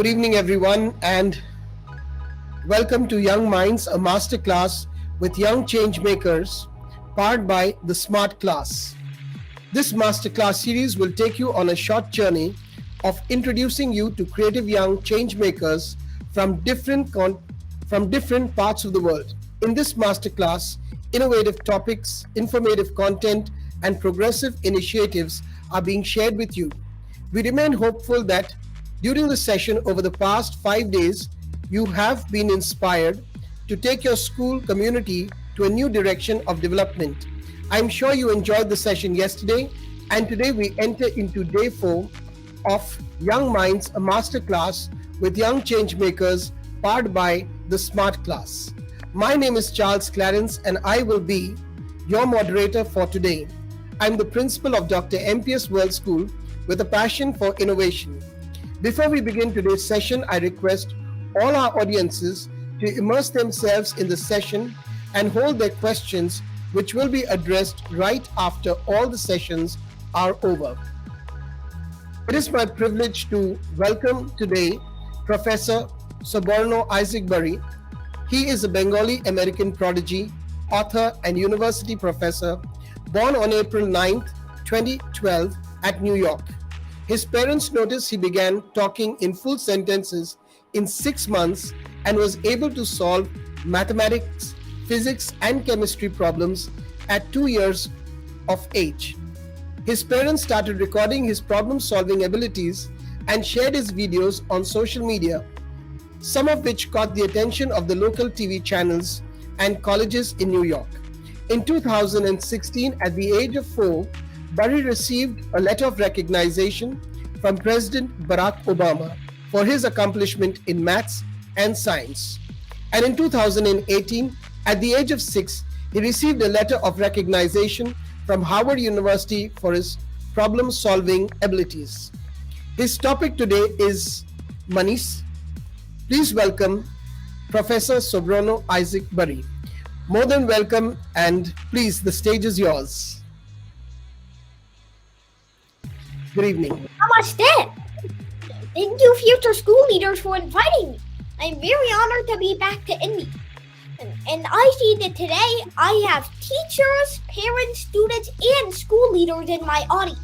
Good evening, everyone, and welcome to Young Minds, a masterclass with young change makers, powered by the Smart Class. This masterclass series will take you on a short journey of introducing you to creative young change makers from different parts of the world. In this masterclass, innovative topics, informative content, and progressive initiatives are being shared with you. We remain hopeful that during the session over the past 5 days, you have been inspired to take your school community to a new direction of development. I'm sure you enjoyed the session yesterday, and today we enter into day 4 of Young Minds, a masterclass with young change makers powered by the Smart Class. My name is Charles Clarence, and I will be your moderator for today. I'm the principal of Dr. MPS World School with a passion for innovation. Before we begin today's session, I request all our audiences to immerse themselves in the session and hold their questions, which will be addressed right after all the sessions are over. It is my privilege to welcome today Professor Soborno Bari. He is a Bengali American prodigy, author, and university professor, born on April 9th, 2012 at New York. His parents noticed he began talking in full sentences in 6 months and was able to solve mathematics, physics, and chemistry problems at 2 years of age. His parents started recording his problem-solving abilities and shared his videos on social media, some of which caught the attention of the local TV channels and colleges in New York. In 2016, at the age of 4, Bari received a letter of recognition from President Barack Obama for his accomplishment in maths and science. And in 2018, at the age of 6, he received a letter of recognition from Howard University for his problem-solving abilities. His topic today is Manish. Please welcome Professor Soborno Bari. More than welcome, and please, the stage is yours. Good evening. Namaste. Thank you, future school leaders, for inviting me. I'm very honored to be back to India. And I see that today I have teachers, parents, students, and school leaders in my audience.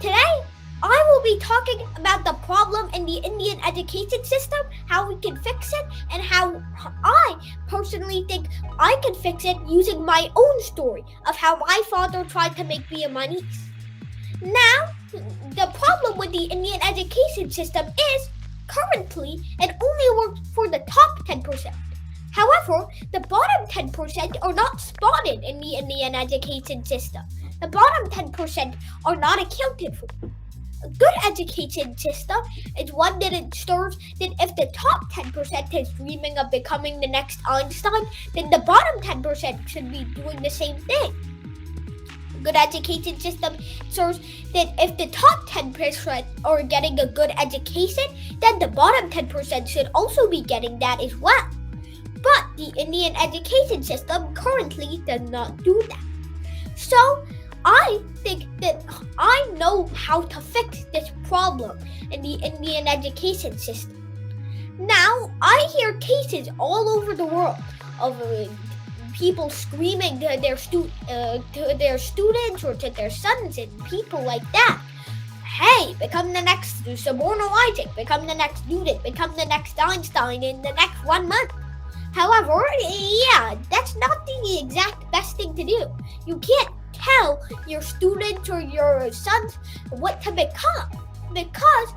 Today, I will be talking about the problem in the Indian education system, how we can fix it, and how I personally think I can fix it using my own story of how my father tried to make me a Manish. Now, the problem with the Indian education system is currently it only works for the top 10%. However, the bottom 10% are not spotted in the Indian education system. The bottom 10% are not accounted for. A good education system is one that ensures that if the top 10% is dreaming of becoming the next Einstein, then the bottom 10% should be doing the same thing. A good education system ensures that if the top 10% are getting a good education, then the bottom 10% should also be getting that as well. But the Indian education system currently does not do that. So, I think that I know how to fix this problem in the Indian education system. Now, I hear cases all over the world of people screaming to their students or to their sons and people like that. Hey, become the next Soborno become the next Newton, become the next Einstein in the next 1 month. However, that's not the exact best thing to do. You can't tell your students or your sons what to become because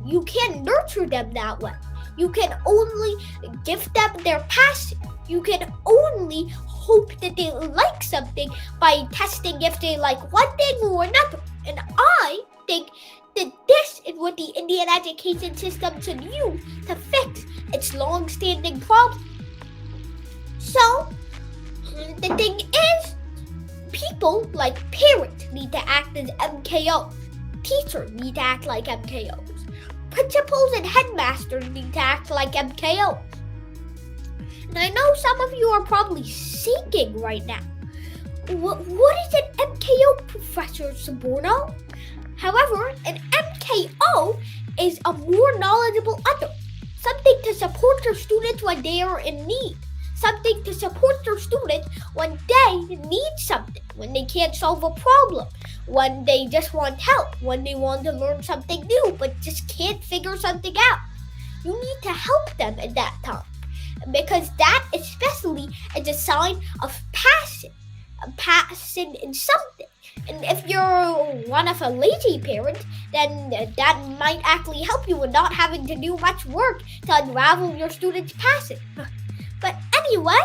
you can't nurture them that way. You can only give them their passion. You can only hope that they like something by testing if they like one thing or another. And I think that this is what the Indian education system should use to fix its long-standing problem. So, the thing is, people like parents need to act as MKOs. Teachers need to act like MKOs. Principals and headmasters need to act like MKOs. And I know some of you are probably thinking right now, what is an MKO, Professor Soborno? However, an MKO is a more knowledgeable other. Something to support your students when they are in need. Something to support your students when they need something, when they can't solve a problem, when they just want help, when they want to learn something new but just can't figure something out. You need to help them at that time, because that especially is a sign of passion in something. And if you're one of a lazy parent, then that might actually help you in not having to do much work to unravel your student's passion. But anyway,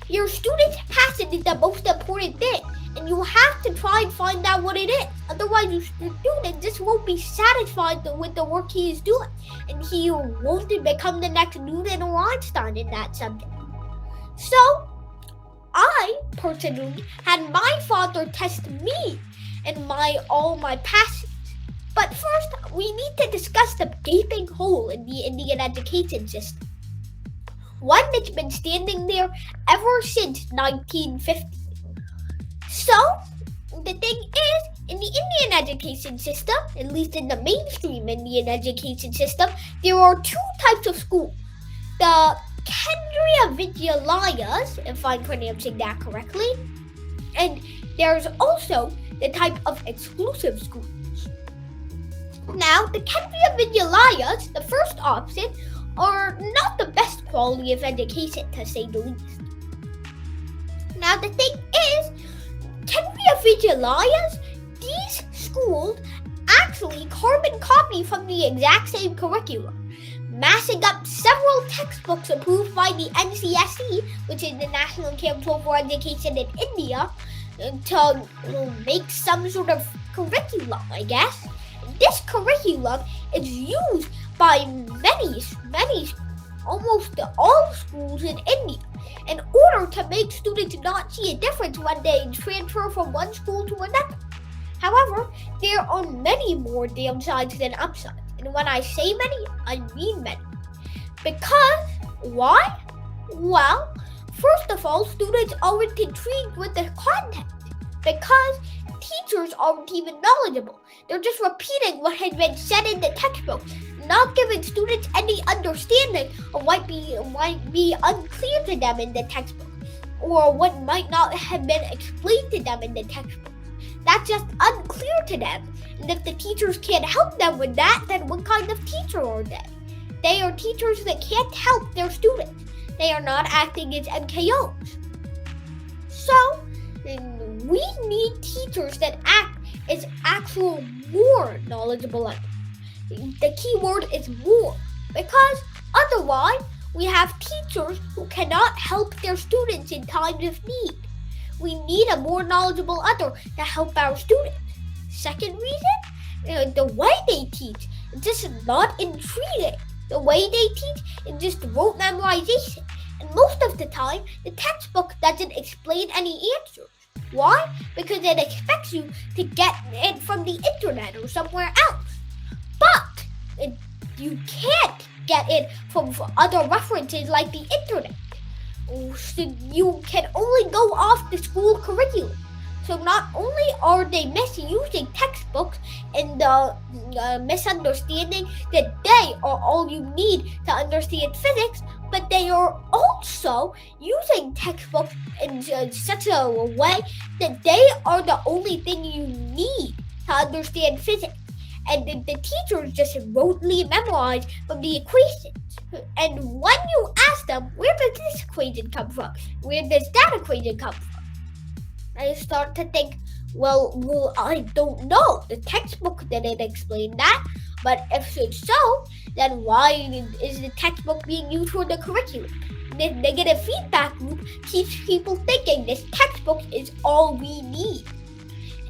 your student's passion is the most important thing, and you have to try and find out what it is. Otherwise, your student just won't be satisfied with the work he is doing, and he won't become the next Newton or Einstein in that subject. So, I personally had my father test me and all my passions. But first, we need to discuss the gaping hole in the Indian education system. One that's been standing there ever since 1950. So, the thing is, in the Indian education system, at least in the mainstream Indian education system, there are two types of schools. The Kendriya Vidyalayas, if I'm pronouncing that correctly, and there's also the type of exclusive schools. Now, the Kendriya Vidyalayas, the first option, are not the best quality of education, to say the least. Now, the thing is, Kendriya Vidyalayas, these schools actually carbon copy from the exact same curriculum, massing up several textbooks approved by the NCSE, which is the National Council for Education in India, to make some sort of curriculum, I guess. This curriculum is used by many, almost all schools in India, in order to make students not see a difference when they transfer from one school to another. However, there are many more downsides than upsides. And when I say many, I mean many. Because, why? Well, first of all, students aren't intrigued with the content. Because teachers aren't even knowledgeable. They're just repeating what had been said in the textbook, not giving students any understanding of what might be unclear to them in the textbook, or what might not have been explained to them in the textbook. That's just unclear to them. And if the teachers can't help them with that, then what kind of teacher are they? They are teachers that can't help their students. They are not acting as MKOs. So, we need teachers that act as actual more knowledgeable. The key word is more, because otherwise we have teachers who cannot help their students in times of need. We need a more knowledgeable other to help our students. Second reason, the way they teach is just not intriguing. The way they teach is just rote memorization. And most of the time, the textbook doesn't explain any answers. Why? Because it expects you to get it from the internet or somewhere else. But you can't get it from other references like the internet. So you can only go off the school curriculum. So not only are they misusing textbooks and misunderstanding that they are all you need to understand physics, but they are also using textbooks in such a way that they are the only thing you need to understand physics. And the teachers just rotely memorize from the equations. And when you ask them, where does this equation come from? Where does that equation come from? I start to think, well, I don't know. The textbook didn't explain that. But if it's so, then why is the textbook being used for the curriculum? The negative feedback loop keeps people thinking this textbook is all we need.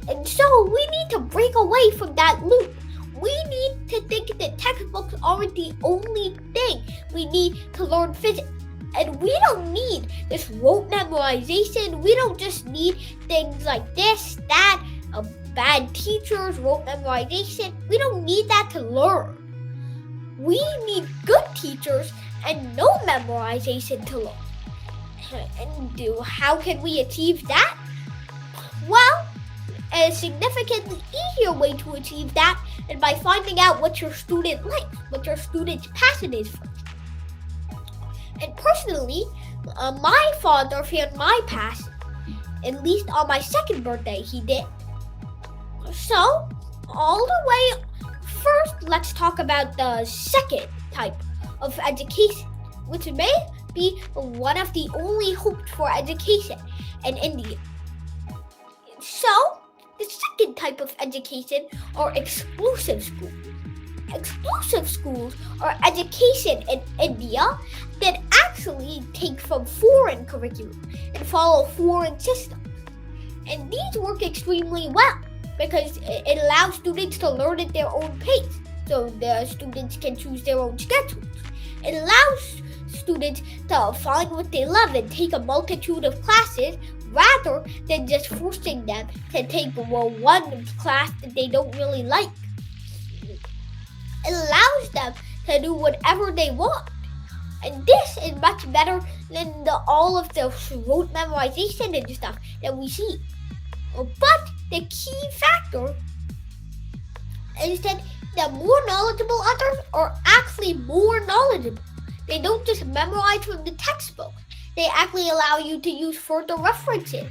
And so we need to break away from that loop. We need to think that textbooks aren't the only thing we need to learn physics. And we don't need this rote memorization. We don't just need things like this, that, bad teachers, rote memorization. We don't need that to learn. We need good teachers and no memorization to learn. And how can we achieve that? Well, a significantly easier way to achieve that and by finding out what your student likes, what your student's passion is for. And personally, my father found my passion. At least on my second birthday, he did. So, all the way first, let's talk about the second type of education, which may be one of the only hoped for education in India. So, the second type of education are exclusive schools. Exclusive schools are education in India that actually take from foreign curriculum and follow foreign systems. And these work extremely well because it allows students to learn at their own pace, so the students can choose their own schedules. It allows students to find what they love and take a multitude of classes rather than just forcing them to take one class that they don't really like. It allows them to do whatever they want. And this is much better than all of the rote memorization and stuff that we see. But the key factor is that the more knowledgeable others are actually more knowledgeable. They don't just memorize from the textbook. They actually allow you to use further references.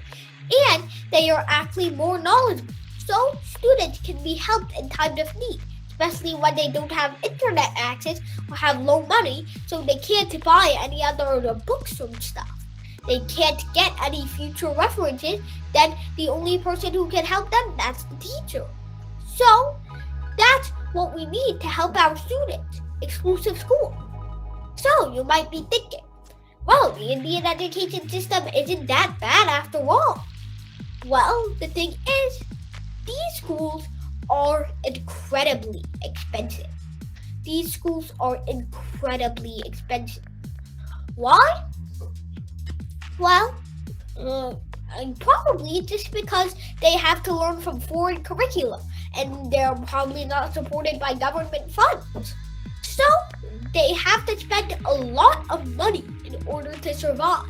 And they are actually more knowledgeable. So students can be helped in times of need, especially when they don't have internet access or have low money, so they can't buy any other books or stuff. They can't get any future references, then the only person who can help them, that's the teacher. So, that's what we need to help our students, exclusive school. So, you might be thinking, well, the Indian education system isn't that bad after all. Well, the thing is, these schools are incredibly expensive. These schools are incredibly expensive. Why? Well, probably just because they have to learn from foreign curriculum and they're probably not supported by government funds. So, they have to spend a lot of money in order to survive.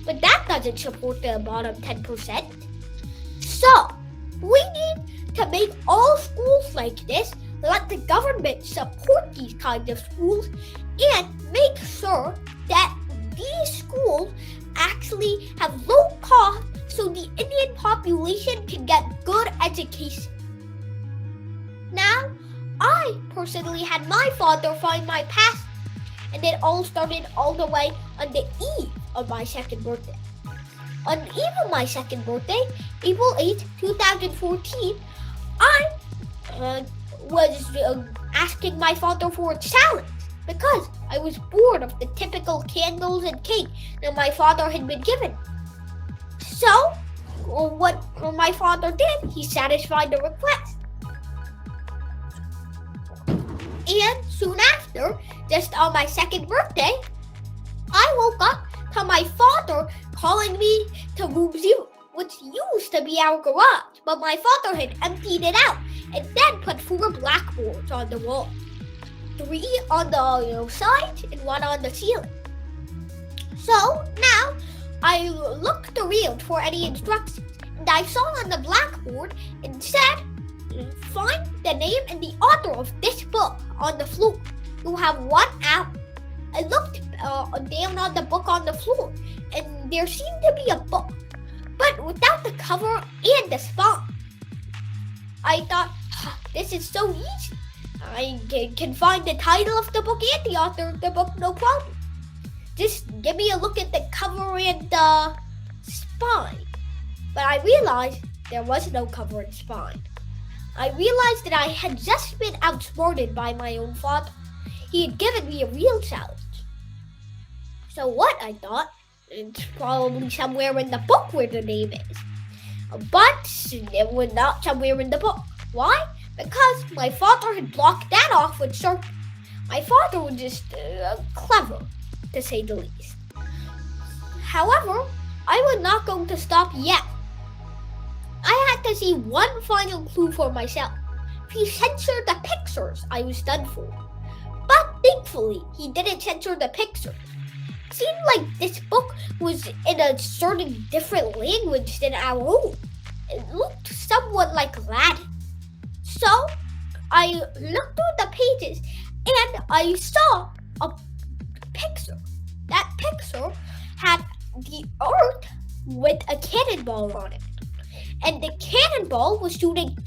But that doesn't support the bottom 10%. So, we need to make all schools like this, let the government support these kinds of schools, and make sure that these schools actually have low cost so the Indian population can get good education. Now, I personally had my father find my passion, and it all started all the way on the eve of my second birthday. On the eve of my second birthday, April 8, 2014, I was asking my father for a challenge because I was bored of the typical candles and cake that my father had been given. So, what my father did, he satisfied the request. And soon after, just on my second birthday, I woke up to my father calling me to room 0, which used to be our garage, but my father had emptied it out and then put 4 blackboards on the wall. 3 on the sides and 1 on the ceiling. So now I looked around for any instructions, and I saw on the blackboard it said, find the name and the author of this book on the floor. You have 1 hour. I looked down on the book on the floor, and there seemed to be a book, but without the cover and the spine. I thought, this is so easy. I can find the title of the book and the author of the book, no problem. Just give me a look at the cover and the spine. But I realized there was no cover and spine. I realized that I had just been outsmarted by my own father. He had given me a real challenge. So what, I thought, it's probably somewhere in the book where the name is. But it was not somewhere in the book. Why? Because my father had blocked that off with Sharpie. My father was just clever, to say the least. However, I was not going to stop yet. I had to see one final clue for myself. He censored the pictures I was done for. But thankfully, he didn't censor the pictures. It seemed like this book was in a certain different language than our own. It looked somewhat like Latin. So, I looked through the pages and I saw a picture. That picture had the earth with a cannonball on it, and the cannonball was shooting.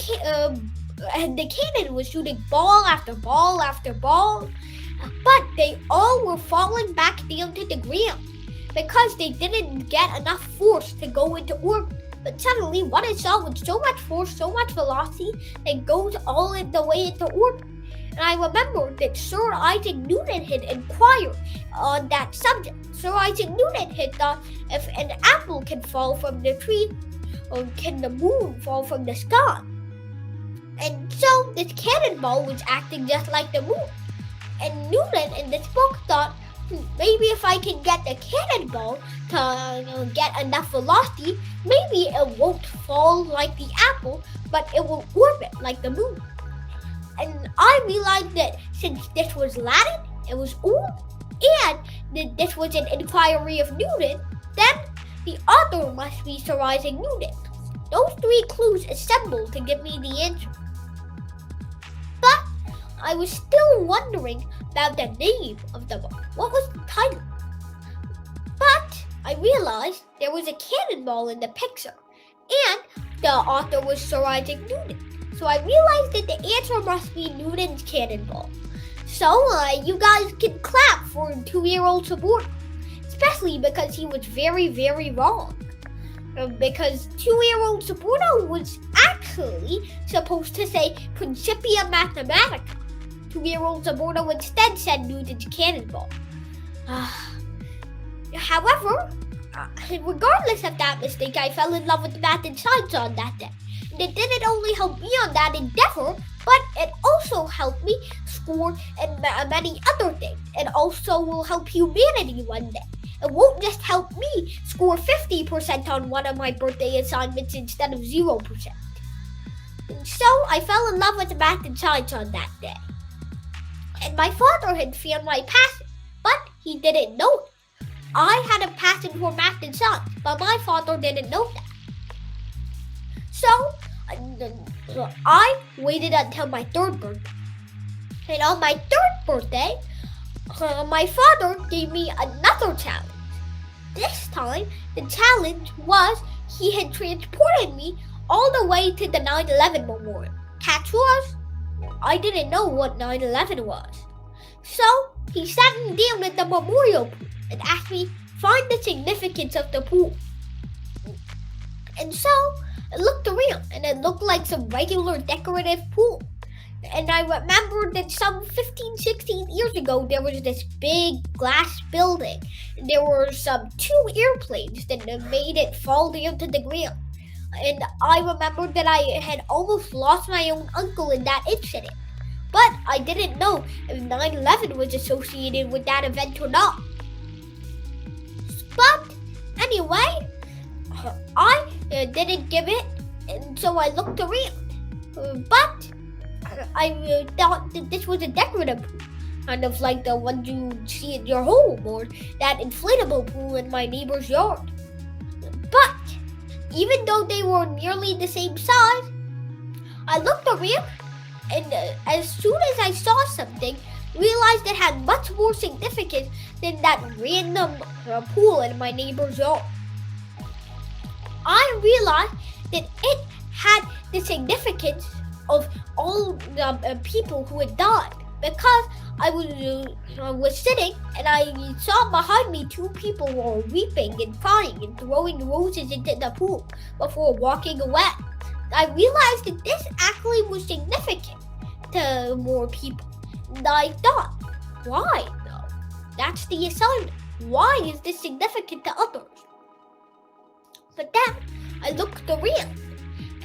And the cannon was shooting ball after ball after ball, but they all were falling back down to the ground because they didn't get enough force to go into orbit. But suddenly, what I saw was so much force, so much velocity, that goes all the way into orbit. And I remember that Sir Isaac Newton had inquired on that subject. Sir Isaac Newton had thought if an apple can fall from the tree, or can the moon fall from the sky? And so this cannonball was acting just like the moon. And Newton in this book thought, maybe if I can get the cannonball to get enough velocity, maybe it won't fall like the apple, but it will orbit like the moon. And I realized that since this was Latin, it was old, and that this was an inquiry of Newton, then the author must be Sir Isaac Newton. Those three clues assembled to give me the answer. But I was still wondering about the name of the book. What was the title? But I realized there was a cannonball in the picture, and the author was Sir Isaac Newton. So I realized that the answer must be Newton's cannonball. So you guys can clap for 2-year-old Soborno, especially because he was very, very wrong. Because 2-year-old Soborno was actually supposed to say Principia Mathematica. 2-year-old Soborno instead said Newton's cannonball. However, regardless of that mistake, I fell in love with math and science on that day. And it didn't only help me on that endeavor, but it also helped me score in many other things. It also will help humanity one day. It won't just help me score 50% on one of my birthday assignments instead of 0%. And so I fell in love with math and science on that day. And my father had found my passion, but he didn't know it. I had a passion for math and science, but my father didn't know that. So I waited until my 3rd birthday. And on my 3rd birthday, my father gave me another challenge. This time, the challenge was he had transported me all the way to the 9/11 memorial. Catch was, I didn't know what 9/11 was. So he sat me down at the memorial pool and asked me, find the significance of the pool. And so I looked around and it looked like some regular decorative pool. And I remembered that some 15, 16 years ago, there was this big glass building. And there were some 2 airplanes that made it fall down to the ground. And I remembered that I had almost lost my own uncle in that incident. But I didn't know if 9/11 was associated with that event or not. But anyway, I didn't give it, and so I looked around. But I thought that this was a decorative pool, kind of like the one you see in your home or that inflatable pool in my neighbor's yard. But even though they were nearly the same size, I looked around, and as soon as I saw something, realized it had much more significance than that random pool in my neighbor's yard. I realized that it had the significance of all the people who had died, because I was sitting and I saw behind me 2 people were weeping and crying and throwing roses into the pool before walking away. I realized that this actually was significant to more people. And I thought, why though? That's the assignment. Why is this significant to others? But then I looked around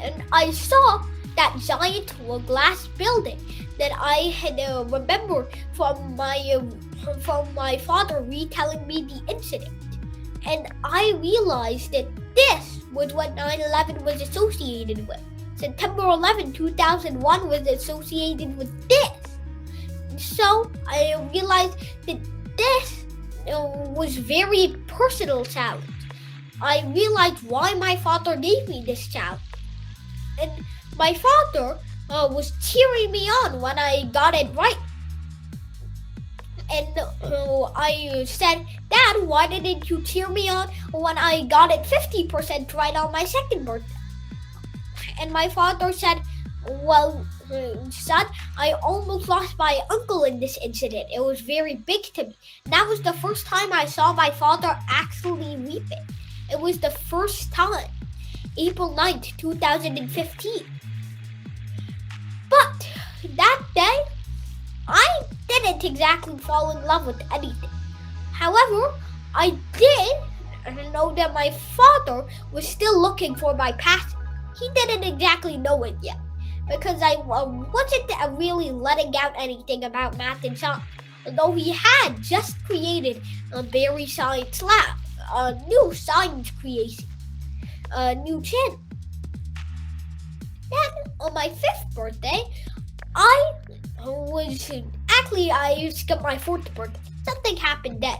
and I saw that giant glass building that I had remembered from my father retelling me the incident. And I realized that this was what 9/11 was associated with. September 11, 2001 was associated with this. So I realized that this was very personal challenge. I realized why my father gave me this challenge. And my father was cheering me on when I got it right. And I said, Dad, why didn't you cheer me on when I got it 50% right on my second birthday? And my father said, well, son, I almost lost my uncle in this incident. It was very big to me. And that was the first time I saw my father actually weeping. It was the first time, April 9th, 2015. But that day, I didn't exactly fall in love with anything. However, I did know that my father was still looking for my passion. He didn't exactly know it yet, because I wasn't really letting out anything about math and science, although he had just created a Bari Science Lab, a new science creation, a new channel. Then, on my 5th birthday, I skipped my 4th birthday. Something happened then,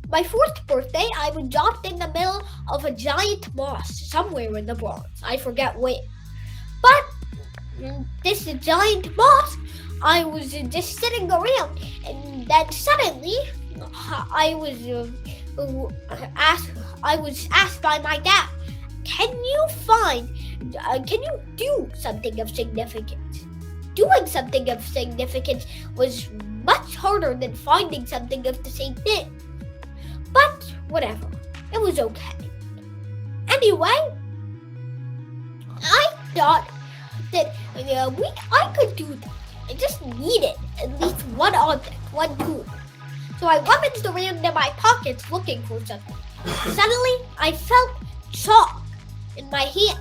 My 4th birthday, I was dropped in the middle of a giant mosque somewhere in the Bronx. I forget where. But this giant mosque, I was just sitting around, and then suddenly I was asked by my dad, can you do something of significance? Doing something of significance was much harder than finding something of the same thing. But whatever, it was okay. Anyway, I thought that I could do that. I just needed at least one object, one tool. So I rummaged around in my pockets looking for something. Suddenly, I felt chalk in my hand.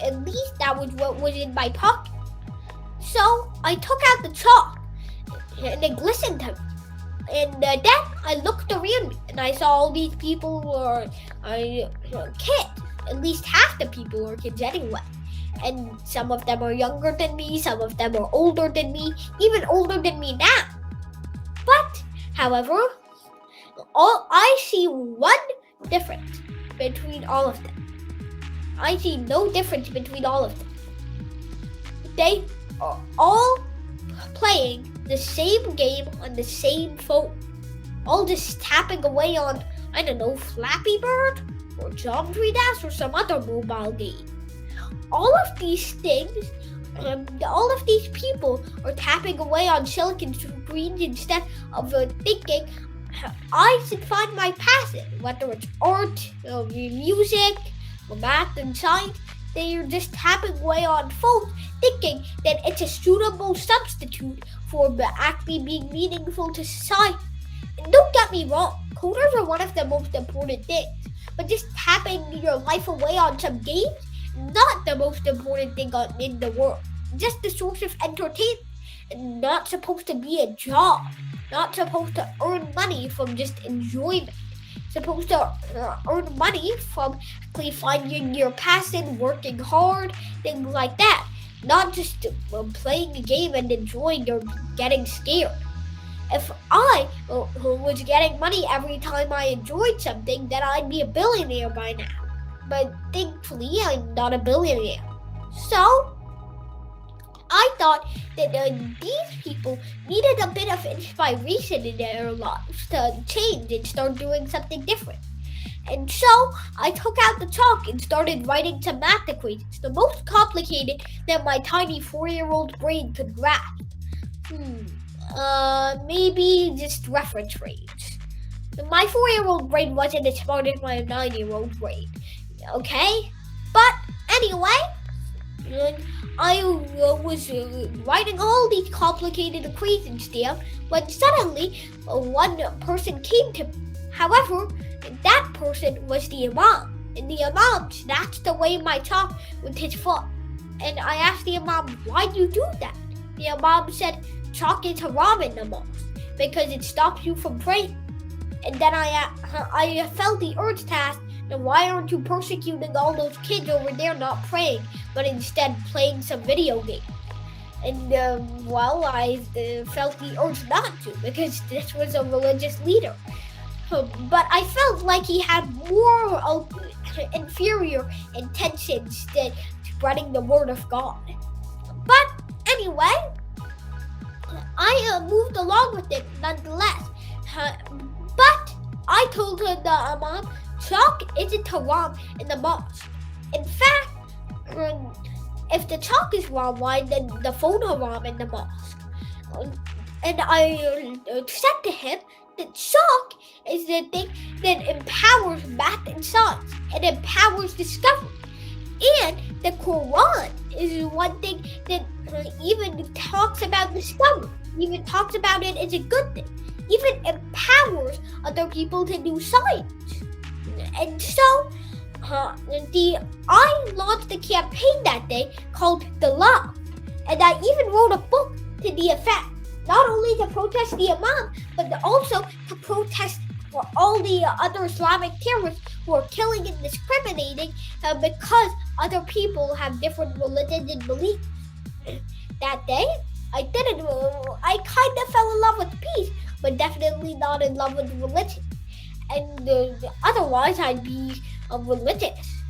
At least that was what was in my pocket. So I took out the chalk, and it glistened to me. And then I looked around me, and I saw all these people were kids. At least half the people were kids anyway. And some of them are younger than me, some of them are older than me, even older than me now. But, however, I see one difference between all of them. I see no difference between all of them. They are all playing the same game on the same phone. All just tapping away on, I don't know, Flappy Bird or Geometry Dash or some other mobile game. All of these things, all of these people are tapping away on silicon screens instead of thinking, I should find my passion, whether it's art, music, or math and science. They are just tapping away on phones, thinking that it's a suitable substitute for actually being meaningful to society. And don't get me wrong, coders are one of the most important things, but just tapping your life away on some games, not the most important thing in the world. Just a source of entertainment, and not supposed to be a job, not supposed to earn money from just enjoyment. Supposed to earn money from actually finding your passion, working hard, things like that. Not just playing a game and enjoying or getting scared. If I was getting money every time I enjoyed something, then I'd be a billionaire by now. But thankfully, I'm not a billionaire. So, I thought that these people needed a bit of inspiration in their lives to change and start doing something different. And so I took out the chalk and started writing some math equations, the most complicated that my tiny 4-year-old brain could grasp. Maybe just reference rates. My 4-year-old brain wasn't as smart as my 9-year-old brain, okay? But anyway, I was writing all these complicated equations there when suddenly one person came to me. However, that person was the Imam. And the Imam snatched away my chalk with his foot. And I asked the Imam, why do you do that? The Imam said, chalk is haram in the mosque because it stops you from praying. And then I felt the urge to ask, then why aren't you persecuting all those kids over there not praying, but instead playing some video game? And I felt the urge not to because this was a religious leader. But I felt like he had more inferior intentions than spreading the word of God. anyway, I moved along with it nonetheless. But I told her the mom, chalk isn't haram in the mosque. In fact, if the chalk is haram, why then the phone haram in the mosque? And I said to him that chalk is the thing that empowers math and science. It empowers discovery. And the Quran is one thing that even talks about discovery, even talks about it as a good thing, even empowers other people to do science. And so, I launched a campaign that day called The Love, and I even wrote a book to the effect, not only to protest the Imam, but also to protest for all the other Islamic terrorists who are killing and discriminating because other people have different religions and beliefs. That day, I kind of fell in love with peace, but definitely not in love with religion. And otherwise, I'd be religious.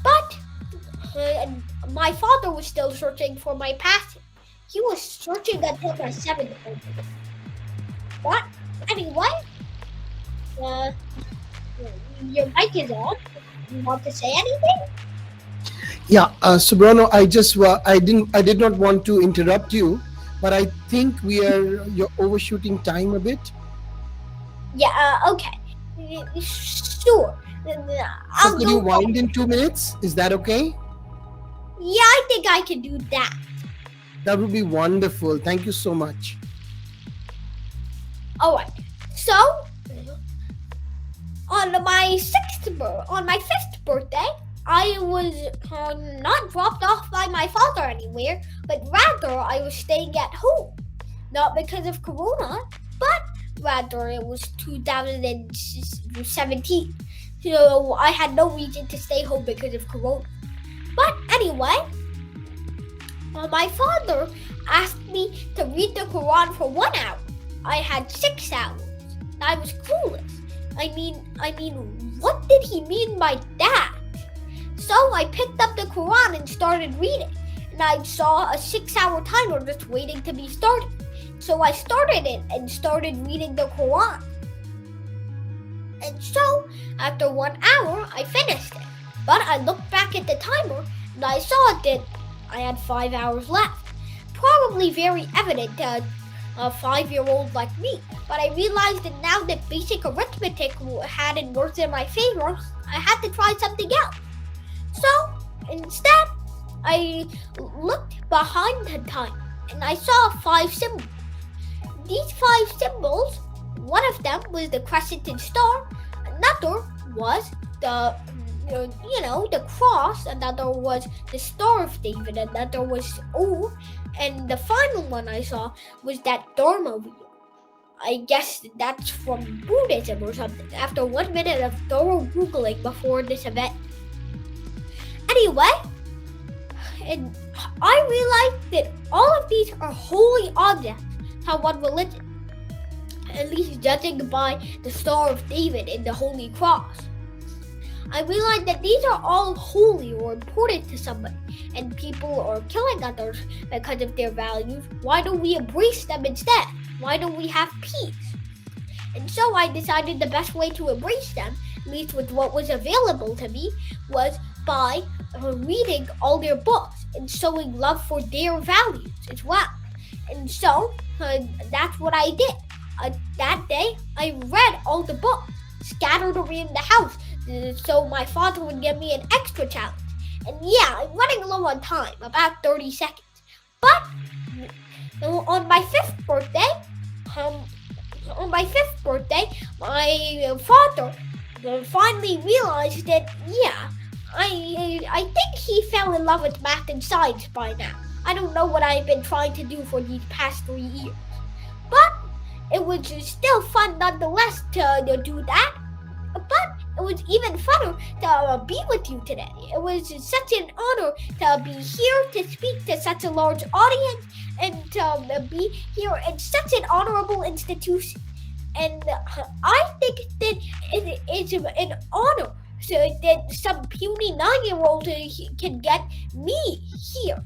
But my father was still searching for my passion. He was searching until my 7th birthday. But anyway, your mic is on. You want to say anything? Yeah, Soborno, I did not want to interrupt you, but I think you're overshooting time a bit. Yeah, okay. Sure. So could you wind in 2 minutes? Is that okay? Yeah, I think I can do that. That would be wonderful. Thank you so much. All right. So, on my 5th birthday, I was not dropped off by my father anywhere, but rather I was staying at home. Not because of Corona, but rather it was 2017. So I had no reason to stay home because of Corona. But anyway, my father asked me to read the Quran for 1 hour. I had 6 hours. I was clueless. I mean, what did he mean by that? So I picked up the Quran and started reading. And I saw a 6-hour timer just waiting to be started. So I started it and started reading the Quran. And so, after 1 hour, I finished it. But I looked back at the timer and I saw that I had 5 hours left. Probably very evident to a 5-year-old like me. But I realized that now that basic arithmetic hadn't worked in my favor, I had to try something else. So, instead, I looked behind the timer and I saw 5 symbols. These 5 symbols, one of them was the crescent and star, another was the cross, another was the Star of David, another was O, and the final one I saw was that Dharma wheel. I guess that's from Buddhism or something, after 1 minute of thorough Googling before this event. Anyway, and I realized that all of these are holy objects to one religion, at least judging by the Star of David and the Holy Cross. I realized that these are all holy or important to somebody, and people are killing others because of their values. Why don't we embrace them instead? Why don't we have peace? And so I decided the best way to embrace them, at least with what was available to me, was by reading all their books and showing love for their values as well. And so that's what I did. That day, I read all the books scattered around the house, so my father would give me an extra challenge. And yeah, I'm running low on time, about 30 seconds. But on my 5th birthday, my father finally realized that, yeah, I think he fell in love with math and science by now. I don't know what I've been trying to do for these past 3 years. But it was still fun nonetheless to do that. But it was even funner to be with you today. It was such an honor to be here to speak to such a large audience and to be here in such an honorable institution. And I think that it is an honor so that some puny 9-year-old can get me here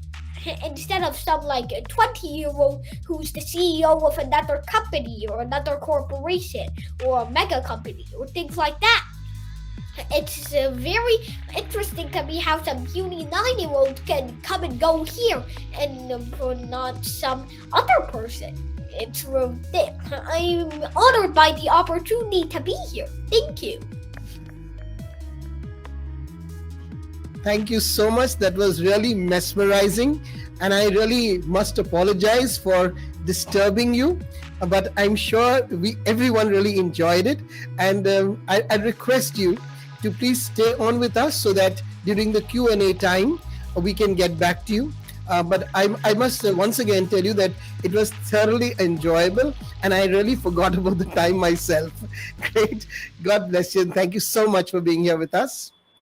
instead of some like a 20-year-old who's the CEO of another company or another corporation or a mega company or things like that. It's very interesting to me how some puny 9-year-old can come and go here and not some other person. I'm honored by the opportunity to be here. Thank you. Thank you so much. That was really mesmerizing. And I really must apologize for disturbing you. But I'm sure everyone really enjoyed it. And I request you to please stay on with us so that during the Q&A time, we can get back to you. But I must once again tell you that it was thoroughly enjoyable and I really forgot about the time myself. Great. God bless you. And thank you so much for being here with us.